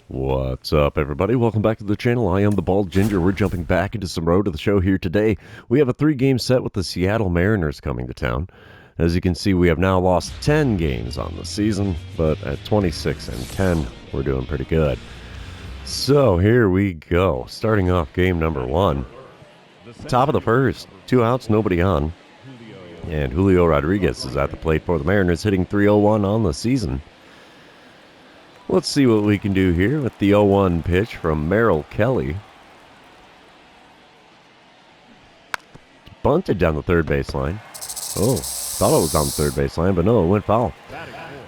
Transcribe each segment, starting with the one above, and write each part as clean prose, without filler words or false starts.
What's up, everybody? Welcome back to the channel. I am the Bald Ginger. We're jumping back into some road to the show here today. We have a 3-game set with the Seattle Mariners coming to town. As you can see, we have now lost 10 games on the season, but at 26-10, we're doing pretty good. So here we go. Starting off game number 1. Top of the first, 2 outs, nobody on. And Julio Rodriguez is at the plate for the Mariners, hitting .301 on the season. Let's see what we can do here with the 0-1 pitch from Merrill Kelly. Bunted down the third baseline. Oh, thought it was on the third baseline, but no, it went foul.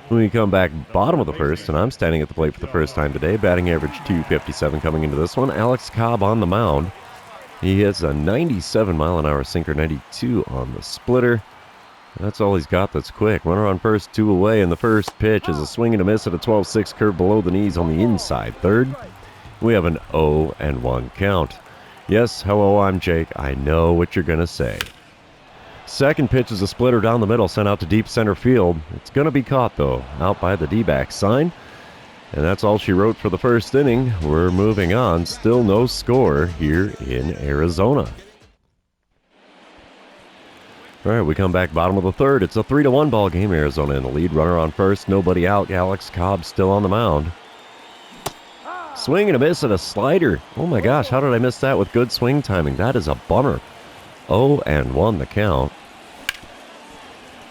When we come back bottom of the first, and I'm standing at the plate for the first time today, batting average .257 coming into this one. Alex Cobb on the mound. He hits a 97-mile-an-hour sinker, 92 on the splitter. That's all he's got that's quick. Runner on first, 2 away, and the first pitch is a swing and a miss at a 12-6 curve below the knees on the inside third. We have an 0-1 count. Yes, hello, I'm Jake. I know what you're going to say. Second pitch is a splitter down the middle, sent out to deep center field. It's going to be caught, though, out by the D-back sign. And that's all she wrote for the first inning. We're moving on. Still no score here in Arizona. All right, we come back bottom of the third. It's a 3-1 ball game. Arizona in the lead. Runner on first, nobody out. Alex Cobb still on the mound. Swing and a miss at a slider. Oh my gosh, how did I miss that with good swing timing? That is a bummer. 0-1 the count.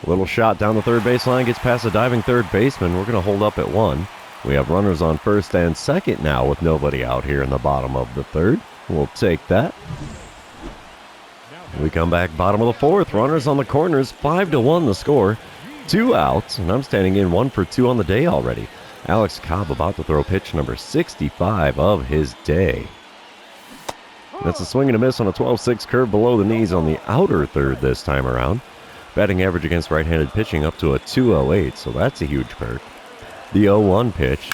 A little shot down the third baseline, gets past a diving third baseman. We're going to hold up at 1. We have runners on first and second now with nobody out here in the bottom of the third. We'll take that. We come back bottom of the fourth. Runners on the corners. 5-1 the score. 2 outs, and I'm standing in 1 for 2 on the day already. Alex Cobb about to throw pitch number 65 of his day. That's a swing and a miss on a 12-6 curve below the knees on the outer third this time around. Batting average against right-handed pitching up to a .208, so that's a huge perk. The 0-1 pitch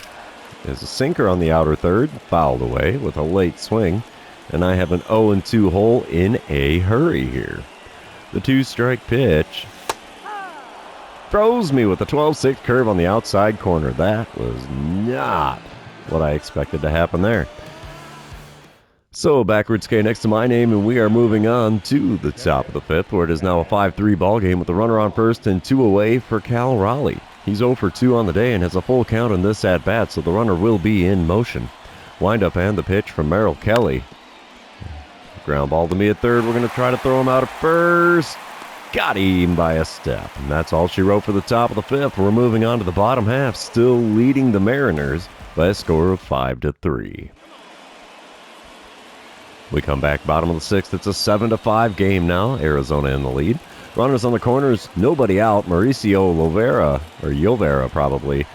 is a sinker on the outer third, fouled away with a late swing. And I have an 0-2 hole in a hurry here. The 2-strike pitch throws me with a 12-6 curve on the outside corner. That was not what I expected to happen there. So backwards K next to my name, and we are moving on to the top of the fifth, where it is now a 5-3 ball game with a runner on first and 2 away for Cal Raleigh. He's 0 for 2 on the day and has a full count in this at-bat, so the runner will be in motion. Windup and the pitch from Merrill Kelly. Ground ball to me at third. We're going to try to throw him out at first. Got him by a step. And that's all she wrote for the top of the fifth. We're moving on to the bottom half, still leading the Mariners by a score of 5-3. We come back bottom of the sixth. It's a 7-5 game now. Arizona in the lead. Runners on the corners. Nobody out. Mauricio Llovera probably,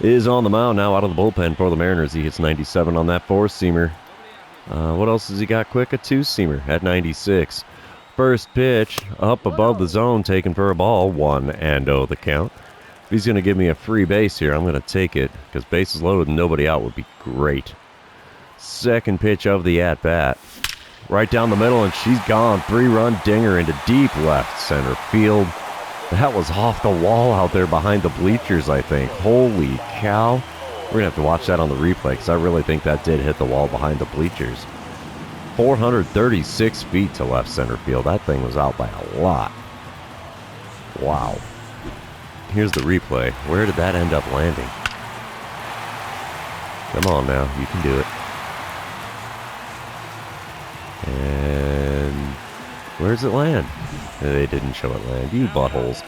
is on the mound now out of the bullpen for the Mariners. He hits 97 on that 4-seamer. What else has he got quick? A 2-seamer at 96. First pitch up above the zone, taken for a ball. 1-0 the count. If he's going to give me a free base here, I'm going to take it, because bases loaded and nobody out would be great. Second pitch of the at-bat. Right down the middle, and she's gone. 3-run dinger into deep left center field. That was off the wall out there behind the bleachers, I think. Holy cow. We're going to have to watch that on the replay, because I really think that did hit the wall behind the bleachers. 436 feet to left center field. That thing was out by a lot. Wow. Here's the replay. Where did that end up landing? Come on now. You can do it. And where does it land? They didn't show it land. You buttholes.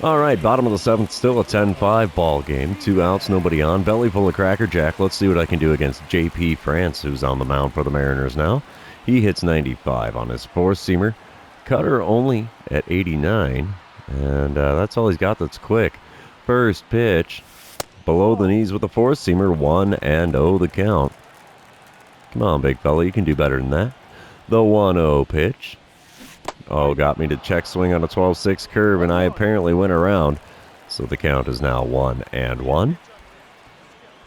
All right, bottom of the seventh, still a 10-5 ball game. 2 outs, nobody on. Belly full of Cracker Jack. Let's see what I can do against J.P. France, who's on the mound for the Mariners now. He hits 95 on his 4-seamer. Cutter only at 89, and that's all he's got that's quick. First pitch, below the knees with a 4-seamer. 1-0 the count. Come on, big fella, you can do better than that. The 1-0 pitch. Oh, got me to check swing on a 12-6 curve, and I apparently went around. So the count is now 1-1.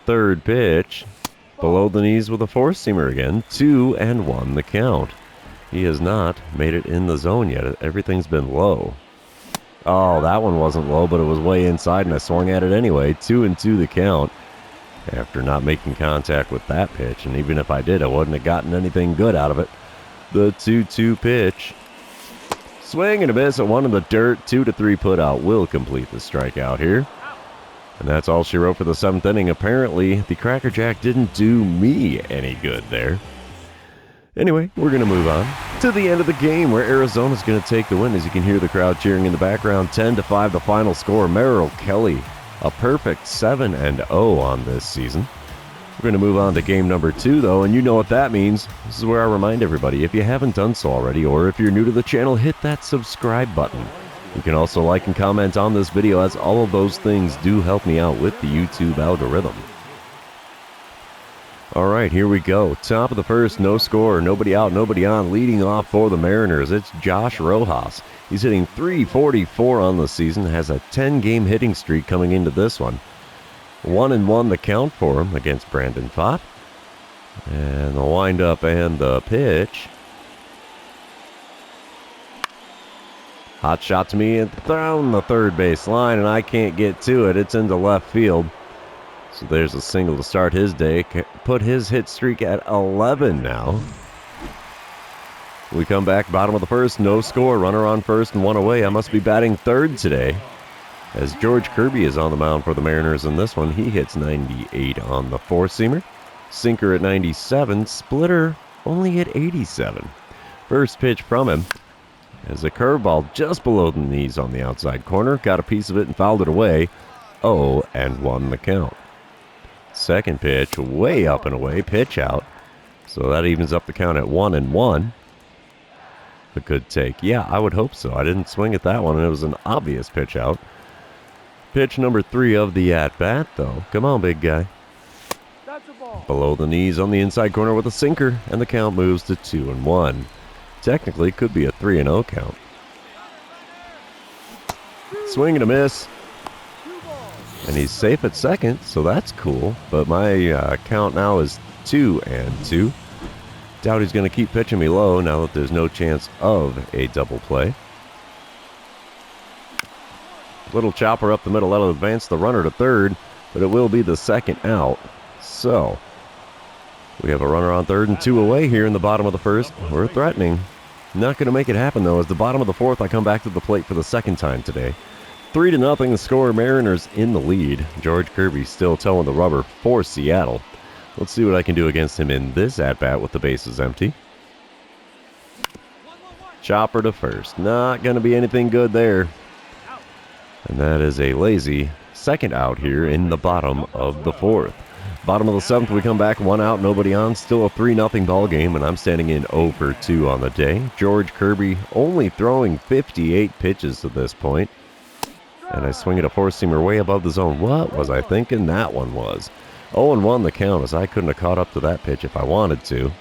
Third pitch, below the knees with a 4-seamer again. 2-1 the count. He has not made it in the zone yet. Everything's been low. Oh, that one wasn't low, but it was way inside, and I swung at it anyway. 2-2 the count. after not making contact with that pitch. And even if I did, I wouldn't have gotten anything good out of it. The 2-2 pitch. Swing and a miss at one in the dirt. 2-3 put out will complete the strikeout here. And that's all she wrote for the 7th inning. Apparently, the Cracker Jack didn't do me any good there. Anyway, we're going to move on to the end of the game where Arizona's going to take the win. As you can hear the crowd cheering in the background, 10-5 the final score. Merrill Kelly, a perfect 7-0 on this season. We're going to move on to game number 2, though, and you know what that means. This is where I remind everybody, if you haven't done so already, or if you're new to the channel, hit that subscribe button. You can also like and comment on this video, as all of those things do help me out with the YouTube algorithm. All right, here we go. Top of the first, no score, nobody out, nobody on. Leading off for the Mariners, it's Josh Rojas. He's hitting .344 on the season, has a 10-game hitting streak coming into this one. 1-1 the count for him against Brandon Pfaadt. And the windup and the pitch. Hot shot to me and down the third base line, and I can't get to it. It's into left field. So there's a single to start his day. Put his hit streak at 11 now. We come back, bottom of the first, no score. Runner on first and one away. I must be batting third today, as George Kirby is on the mound for the Mariners in this one. He hits 98 on the four-seamer. Sinker at 97. Splitter only at 87. First pitch from him is a curveball just below the knees on the outside corner. Got a piece of it and fouled it away. 0-1 the count. Second pitch, way up and away, pitch out. So that evens up the count at 1-1. A good take. Yeah, I would hope so. I didn't swing at that one, and it was an obvious pitch out. Pitch number 3 of the at-bat, though. Come on, big guy. Below the knees on the inside corner with a sinker, and the count moves to 2-1. Technically, could be a 3-0 count. Swing and a miss. And he's safe at second, so that's cool. But my count now is 2-2. Doubt he's going to keep pitching me low now that there's no chance of a double play. Little chopper up the middle. That'll advance the runner to third, but it will be the second out. So we have a runner on third and 2 away here in the bottom of the first. We're threatening. Not going to make it happen, though. As the bottom of the fourth, I come back to the plate for the second time today. 3-0 the score. Mariners in the lead. George Kirby still towing the rubber for Seattle. Let's see what I can do against him in this at-bat with the bases empty. Chopper to first. Not going to be anything good there. And that is a lazy second out here in the bottom of the fourth. Bottom of the seventh, we come back, 1 out, nobody on. Still a 3-0 ball game, and I'm standing in 0 for 2 on the day. George Kirby only throwing 58 pitches to this point. And I swing at a four-seamer way above the zone. What was I thinking? That one was. 0-1 the count, as I couldn't have caught up to that pitch if I wanted to.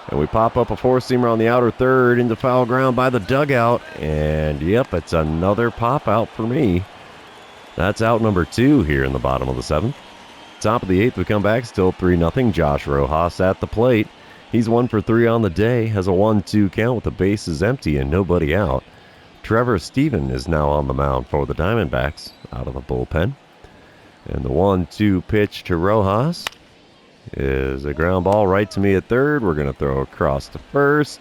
And we pop up a four-seamer on the outer third into foul ground by the dugout. And yep, it's another pop out for me. That's out number 2 here in the bottom of the seventh. Top of the eighth, we come back, still 3-0. Josh Rojas at the plate. He's 1 for 3 on the day, has a 1-2 count with the bases empty and nobody out. Trevor Stephen is now on the mound for the Diamondbacks out of the bullpen. And the 1-2 pitch to Rojas is a ground ball right to me at third. We're going to throw across to first.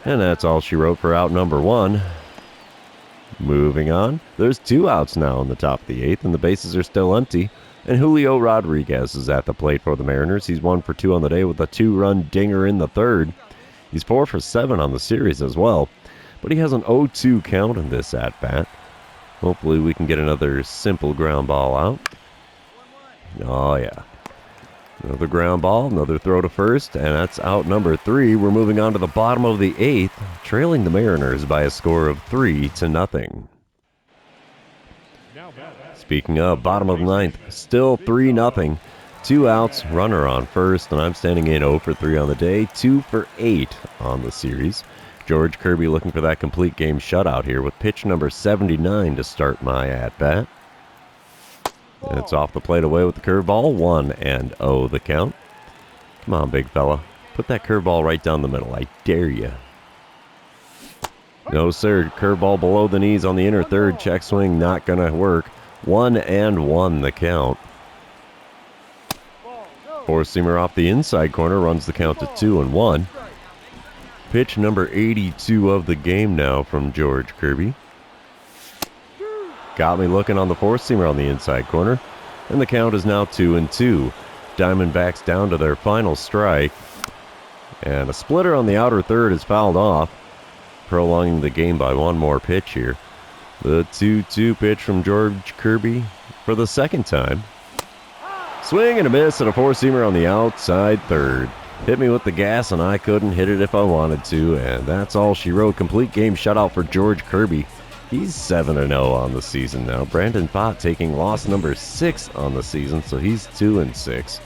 And that's all she wrote for out number 1. Moving on. There's 2 outs now in the top of the eighth, and the bases are still empty. And Julio Rodriguez is at the plate for the Mariners. He's 1 for 2 on the day with a 2-run dinger in the third. He's 4 for 7 on the series as well. But he has an 0-2 count in this at-bat. Hopefully we can get another simple ground ball out. Oh, yeah. Another ground ball, another throw to first, and that's out number 3. We're moving on to the bottom of the eighth, trailing the Mariners by a score of 3-0. Speaking of, bottom of the ninth, still 3-0. 2 outs, runner on first, and I'm standing in 0 for 3 on the day, 2 for 8 on the series. George Kirby looking for that complete game shutout here with pitch number 79 to start my at-bat. And it's off the plate away with the curveball, 1-0 the count. Come on, big fella. Put that curveball right down the middle. I dare you. No, sir. Curveball below the knees on the inner third. Check swing, not going to work. 1-1 the count. four-seamer off the inside corner, runs the count to 2-1. Pitch number 82 of the game now from George Kirby. Got me looking on the four-seamer on the inside corner, and the count is now 2-2. Diamondbacks down to their final strike, and a splitter on the outer third is fouled off, prolonging the game by one more pitch here. The 2-2 pitch from George Kirby for the second time. Swing and a miss at a four-seamer on the outside third. Hit me with the gas and I couldn't hit it if I wanted to, and that's all she wrote. Complete game shutout for George Kirby. He's 7-0 on the season now. Brandon Pott taking loss number 6 on the season, so he's 2-6.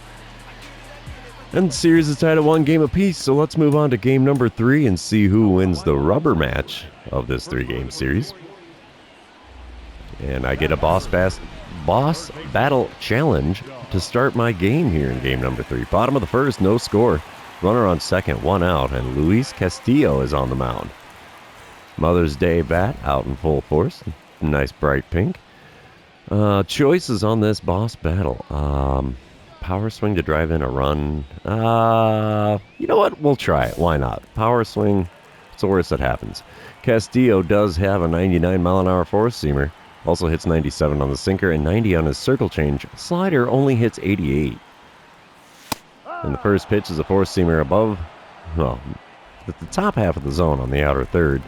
And the series is tied at 1 game apiece, so let's move on to game number 3 and see who wins the rubber match of this 3-game series. And I get a boss battle challenge to start my game here in game number 3. Bottom of the first, no score. Runner on second, 1 out, and Luis Castillo is on the mound. Mother's Day bat out in full force. Nice bright pink. Choices on this boss battle. Power swing to drive in a run. You know what? We'll try it. Why not? Power swing. It's the worst that happens. Castillo does have a 99-mile-an-hour four-seamer. Also hits 97 on the sinker and 90 on his circle change. Slider only hits 88. And the first pitch is a four-seamer above, well, at the top half of the zone on the outer third.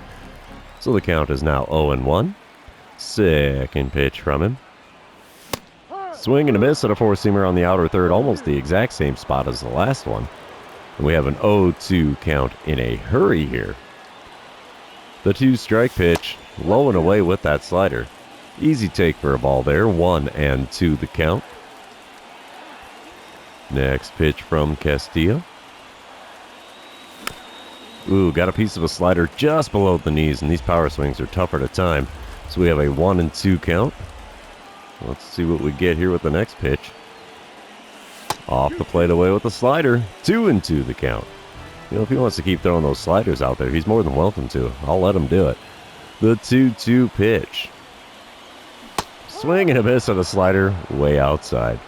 So the count is now 0-1. Second pitch from him. Swing and a miss at a four-seamer on the outer third, almost the exact same spot as the last one. And we have an 0-2 count in a hurry here. The 2-strike pitch, low and away with that slider. Easy take for a ball there, 1-2 the count. Next pitch from Castillo. Ooh, got a piece of a slider just below the knees, and these power swings are tougher to time. So we have a 1-2 count. Let's see what we get here with the next pitch. Off the plate away with the slider, 2-2 the count. You know, if he wants to keep throwing those sliders out there, he's more than welcome to. I'll let him do it. The 2-2 pitch. Swing and a miss at a slider way outside.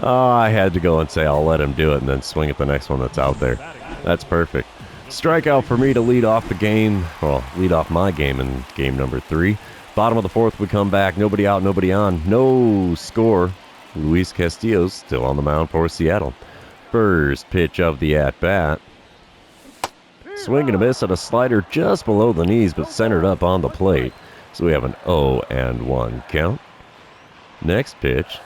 Oh, I had to go and say I'll let him do it and then swing at the next one that's out there. That's perfect. Strikeout for me to lead off the game. Well, lead off my game in game number 3. Bottom of the fourth, we come back. Nobody out, nobody on. No score. Luis Castillo's still on the mound for Seattle. First pitch of the at-bat. Swing and a miss at a slider just below the knees, but centered up on the plate. So we have an 0-1 count. Next pitch.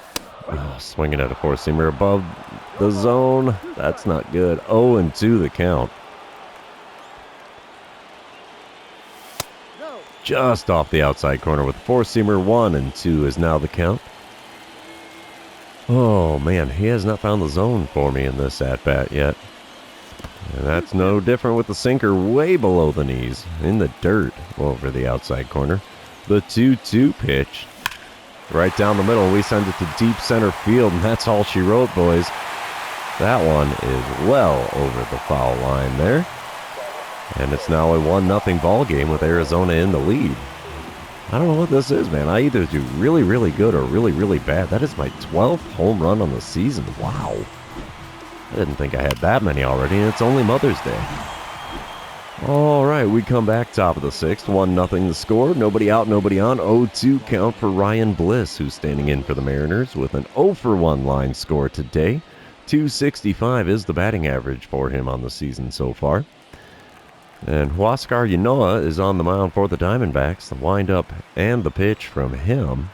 Oh, swinging at a four-seamer above the zone. That's not good. 0-2 the count. Just off the outside corner with a four-seamer. 1-2 is now the count. Oh, man, he has not found the zone for me in this at-bat yet. And that's no different with the sinker way below the knees, in the dirt over the outside corner. The 2-2 pitch. Right down the middle, we send it to deep center field, and that's all she wrote, boys. That one is well over the foul line there. And it's now a 1-0 ball game with Arizona in the lead. I don't know what this is, man. I either do really, really good or really, really bad. That is my 12th home run on the season. Wow. I didn't think I had that many already, and it's only Mother's Day. All right, we come back top of the sixth. 1-0 the score. Nobody out, nobody on. 0-2 count for Ryan Bliss, who's standing in for the Mariners with an 0-for-1 line score today. 265 is the batting average for him on the season so far. And Huascar Ynoa is on the mound for the Diamondbacks. The windup and the pitch from him.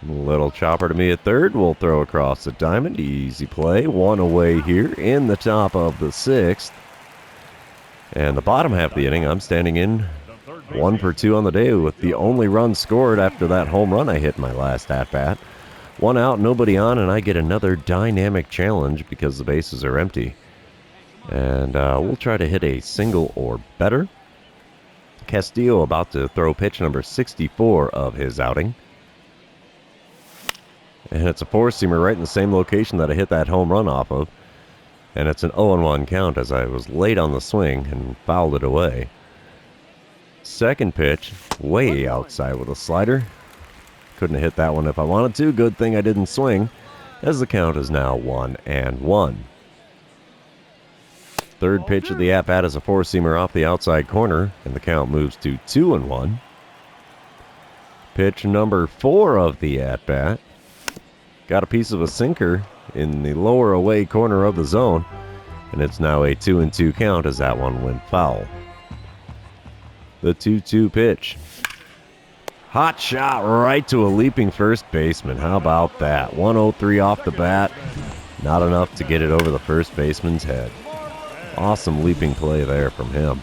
Little chopper to me at third. We'll throw across the diamond. Easy play. One away here in the top of the sixth. And the bottom half of the inning, I'm standing in 1 for 2 on the day with the only run scored after that home run I hit in my last at-bat. 1 out, nobody on, and I get another dynamic challenge because the bases are empty. And we'll try to hit a single or better. Castillo about to throw pitch number 64 of his outing. And it's a four-seamer right in the same location that I hit that home run off of. And it's an 0-1 count as I was late on the swing and fouled it away. Second pitch, way outside with a slider. Couldn't have hit that one if I wanted to. Good thing I didn't swing. as the count is now 1-1. Third pitch of the at-bat is a four-seamer off the outside corner, and the count moves to 2-1. Pitch number 4 of the at-bat. Got a piece of a sinker in the lower away corner of the zone, and it's now a 2-2 count as that one went foul. The 2-2 pitch. Hot shot right to a leaping first baseman. How about that? 103 off the bat. Not enough to get it over the first baseman's head. Awesome leaping play there from him.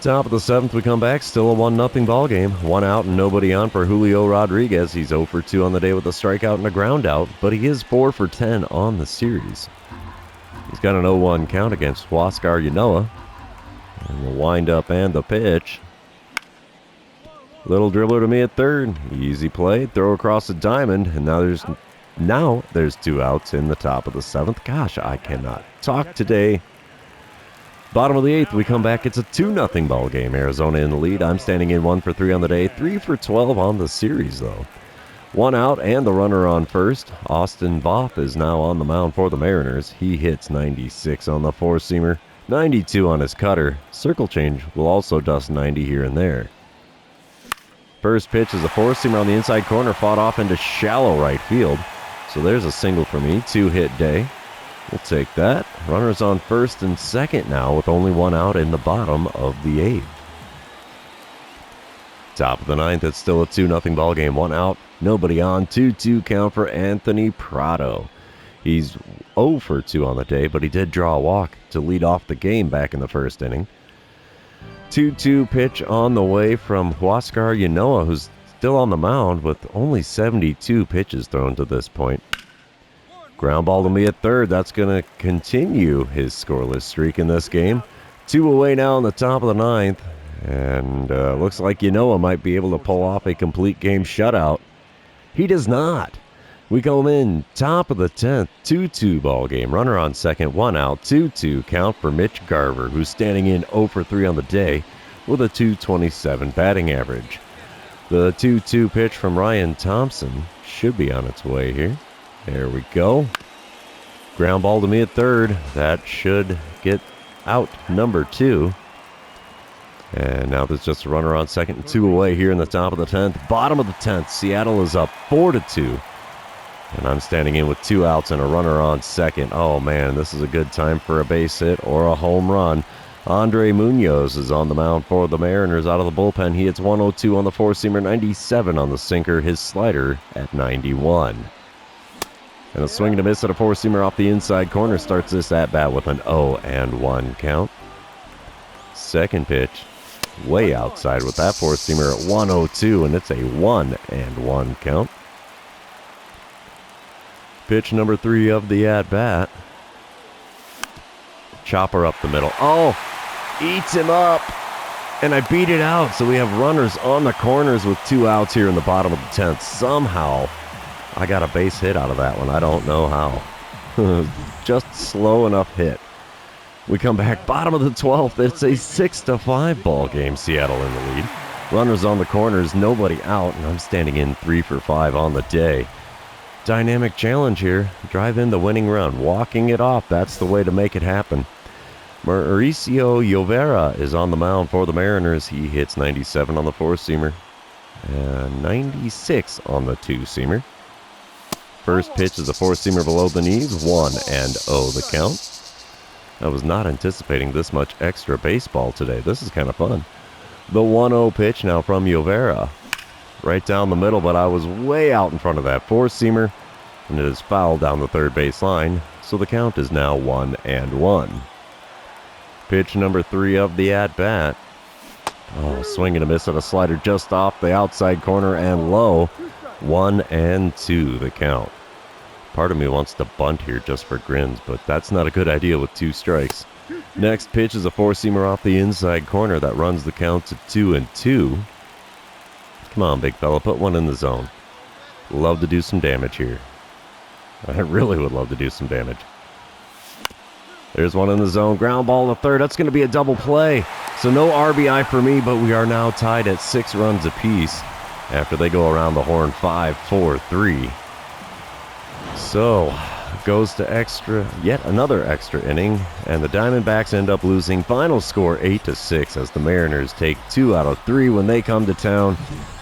Top of the 7th, we come back. Still a 1-0 ball game. 1 out and nobody on for Julio Rodriguez. He's 0 for 2 on the day with a strikeout and a ground out, but he is 4 for 10 on the series. He's got an 0-1 count against Huascar Ynoa. And the windup and the pitch. Little dribbler to me at third. Easy play. Throw across the diamond. And now there's 2 outs in the top of the 7th. Gosh, I cannot talk today. Bottom of the 8th, we come back. It's a 2-0 ball game. Arizona in the lead. I'm standing in 1 for 3 on the day. 3 for 12 on the series, though. 1 out and the runner on first. Austin Voth is now on the mound for the Mariners. He hits 96 on the four-seamer, 92 on his cutter. Circle change will also dust 90 here and there. First pitch is a four-seamer on the inside corner, fought off into shallow right field. So there's a single for me, 2-hit day. We'll take that. Runners on first and second now with only 1 out in the bottom of the 8th. Top of the 9th, it's still a 2-0 ball game. 1 out, nobody on. 2-2 count for Anthony Prado. He's 0 for 2 on the day, but he did draw a walk to lead off the game back in the first inning. 2-2 pitch on the way from Huascar Ynoa, who's still on the mound with only 72 pitches thrown to this point. Ground ball to me at third. That's going to continue his scoreless streak in this game. 2 away now in the top of the 9th. And looks like Ynoa might be able to pull off a complete game shutout. He does not. We come in top of the 10th, 2-2 ball game. Runner on second, 1 out, 2-2 count for Mitch Garver, who's standing in 0 for 3 on the day with a .227 batting average. The 2-2 pitch from Ryan Thompson should be on its way here. There we go. Ground ball to me at third. That should get out number 2. And now there's just a runner on second and 2 away here in the top of the 10th. Bottom of the 10th, Seattle is up 4-2. And I'm standing in with 2 outs and a runner on second. Oh man, this is a good time for a base hit or a home run. Andre Munoz is on the mound for the Mariners out of the bullpen. He hits 102 on the four-seamer, 97 on the sinker, his slider at 91. And a swing and a miss at a four-seamer off the inside corner starts this at-bat with an 0-1 count. Second pitch, way outside with that four-seamer at 102, and it's a 1-1 count. Pitch number 3 of the at-bat. Chopper up the middle. Oh, eats him up. And I beat it out. So we have runners on the corners with 2 outs here in the bottom of the 10th. Somehow, I got a base hit out of that one. I don't know how. Just slow enough hit. We come back bottom of the 12th. It's a 6-5 ball game. Seattle in the lead. Runners on the corners, nobody out, and I'm standing in 3 for 5 on the day. Dynamic challenge here. Drive in the winning run. Walking it off. That's the way to make it happen. Mauricio Llovera is on the mound for the Mariners. He hits 97 on the four-seamer. 96 on the two-seamer. First pitch is a four-seamer below the knees. 1-0 the count. I was not anticipating this much extra baseball today. This is kind of fun. The 1-0 pitch now from Llovera. Right down the middle, but I was way out in front of that four-seamer, and it is fouled down the third base line, so the count is now 1-1. Pitch number 3 of the at-bat. Oh, swing and a miss at a slider just off the outside corner and low. 1-2 the count. Part of me wants to bunt here just for grins, but that's not a good idea with 2 strikes. Next pitch is a four-seamer off the inside corner that runs the count to 2-2. Come on, big fella, put one in the zone. Love to do some damage here. I really would love to do some damage. There's one in the zone. Ground ball to third. That's going to be a double play. So no RBI for me, but we are now tied at 6 runs apiece after they go around the horn 5-4-3. So, goes to extra, yet another extra inning, and the Diamondbacks end up losing. Final score 8-6 as the Mariners take 2 out of 3 when they come to town.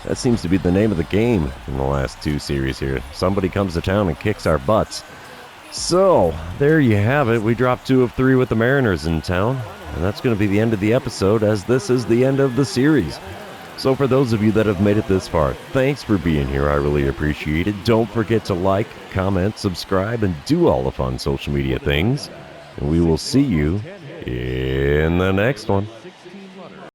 That seems to be the name of the game in the last 2 series here. Somebody comes to town and kicks our butts. So, there you have it. We dropped 2 of 3 with the Mariners in town, and that's going to be the end of the episode, as this is the end of the series. So for those of you that have made it this far, thanks for being here. I really appreciate it. Don't forget to like, comment, subscribe, and do all the fun social media things. And we will see you in the next one.